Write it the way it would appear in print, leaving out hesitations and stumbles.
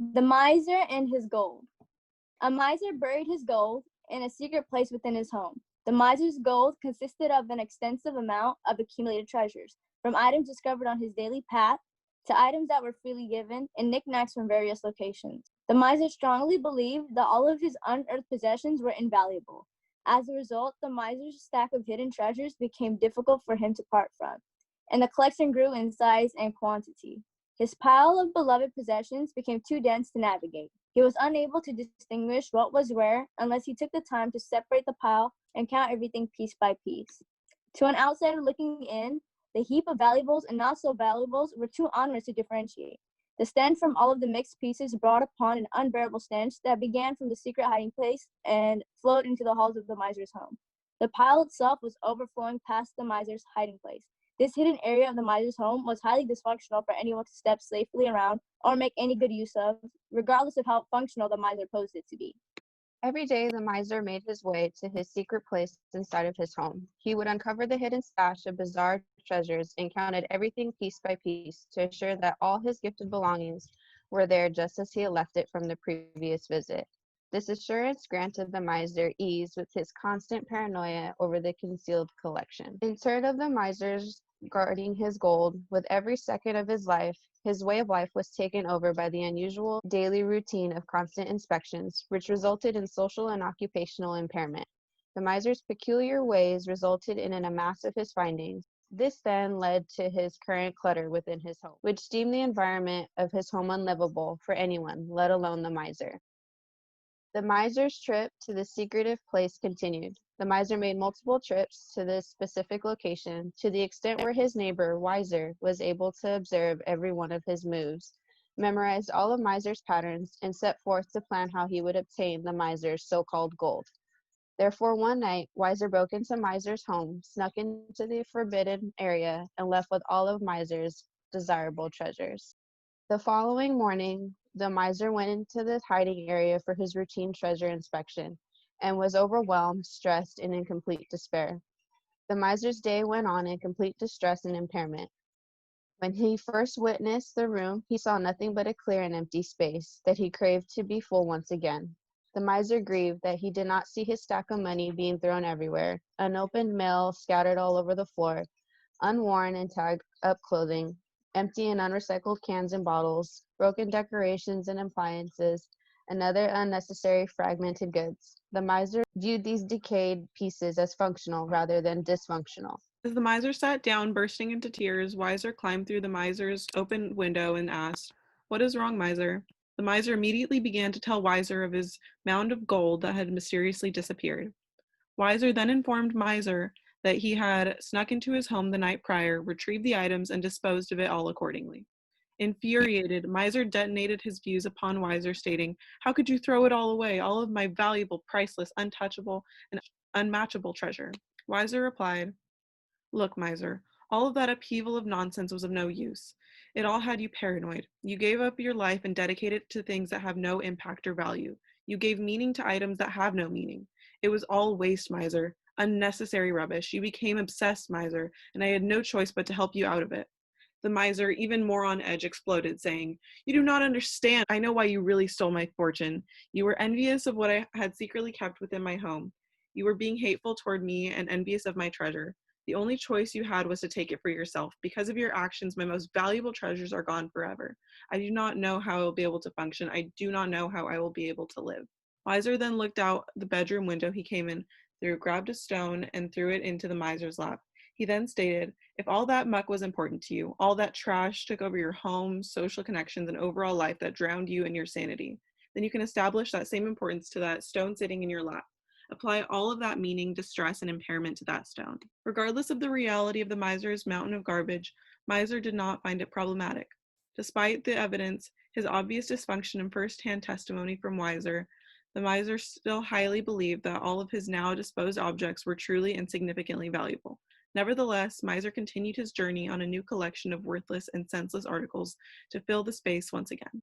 The miser and his gold. A miser buried his gold in a secret place within his home. The miser's gold consisted of an extensive amount of accumulated treasures, from items discovered on his daily path to items that were freely given and knickknacks from various locations. The miser strongly believed that all of his unearthed possessions were invaluable. As a result, the miser's stack of hidden treasures became difficult for him to part from, and the collection grew in size and quantity. His pile of beloved possessions became too dense to navigate. He was unable to distinguish what was where unless he took the time to separate the pile and count everything piece by piece. To an outsider looking in, the heap of valuables and not so valuables were too onerous to differentiate. The stench from all of the mixed pieces brought upon an unbearable stench that began from the secret hiding place and flowed into the halls of the miser's home. The pile itself was overflowing past the miser's hiding place. This hidden area of the miser's home was highly dysfunctional for anyone to step safely around or make any good use of, regardless of how functional the miser posed it to be. Every day, the miser made his way to his secret place inside of his home. He would uncover the hidden stash of bizarre treasures and counted everything piece by piece to assure that all his gifted belongings were there just as he had left it from the previous visit. This assurance granted the miser ease with his constant paranoia over the concealed collection. In turn of the miser's guarding his gold, with every second of his life, his way of life was taken over by the unusual daily routine of constant inspections, which resulted in social and occupational impairment. The miser's peculiar ways resulted in an amass of his findings. This then led to his current clutter within his home, which deemed the environment of his home unlivable for anyone, let alone the miser. The miser's trip to the secretive place continued. The miser made multiple trips to this specific location to the extent where his neighbor, Wiser, was able to observe every one of his moves, memorized all of Miser's patterns, and set forth to plan how he would obtain the miser's so-called gold. Therefore, one night, Wiser broke into Miser's home, snuck into the forbidden area, and left with all of Miser's desirable treasures. The following morning, the miser went into the hiding area for his routine treasure inspection and was overwhelmed, stressed, and in complete despair. The miser's day went on in complete distress and impairment. When he first witnessed the room, he saw nothing but a clear and empty space that he craved to be full once again. The miser grieved that he did not see his stack of money being thrown everywhere, unopened mail scattered all over the floor, unworn and tagged up clothing, empty and unrecycled cans and bottles, broken decorations and appliances, and other unnecessary fragmented goods. The miser viewed these decayed pieces as functional rather than dysfunctional. As the miser sat down, bursting into tears, Wiser climbed through the miser's open window and asked, "What is wrong, miser?" The miser immediately began to tell Wiser of his mound of gold that had mysteriously disappeared. Wiser then informed Miser that he had snuck into his home the night prior, retrieved the items, and disposed of it all accordingly. Infuriated, Miser detonated his views upon Wiser, stating, "How could you throw it all away, all of my valuable, priceless, untouchable, and unmatchable treasure?" Wiser replied, "Look, miser, all of that upheaval of nonsense was of no use. It all had you paranoid. You gave up your life and dedicated it to things that have no impact or value. You gave meaning to items that have no meaning. It was all waste, miser, unnecessary rubbish. You became obsessed, miser, and I had no choice but to help you out of it." The miser, even more on edge, exploded, saying, "You do not understand. I know why you really stole my fortune. You were envious of what I had secretly kept within my home. You were being hateful toward me and envious of my treasure. The only choice you had was to take it for yourself. Because of your actions, my most valuable treasures are gone forever. I do not know how I will be able to function. I do not know how I will be able to live." Wiser then looked out the bedroom window he came in through, grabbed a stone, and threw it into the miser's lap. He then stated, "If all that muck was important to you, all that trash took over your home, social connections, and overall life that drowned you and your sanity, then you can establish that same importance to that stone sitting in your lap. Apply all of that meaning, distress, and impairment to that stone." Regardless of the reality of the miser's mountain of garbage, Miser did not find it problematic. Despite the evidence, his obvious dysfunction and first-hand testimony from Wiser, the miser still highly believed that all of his now disposed objects were truly and significantly valuable. Nevertheless, Miser continued his journey on a new collection of worthless and senseless articles to fill the space once again.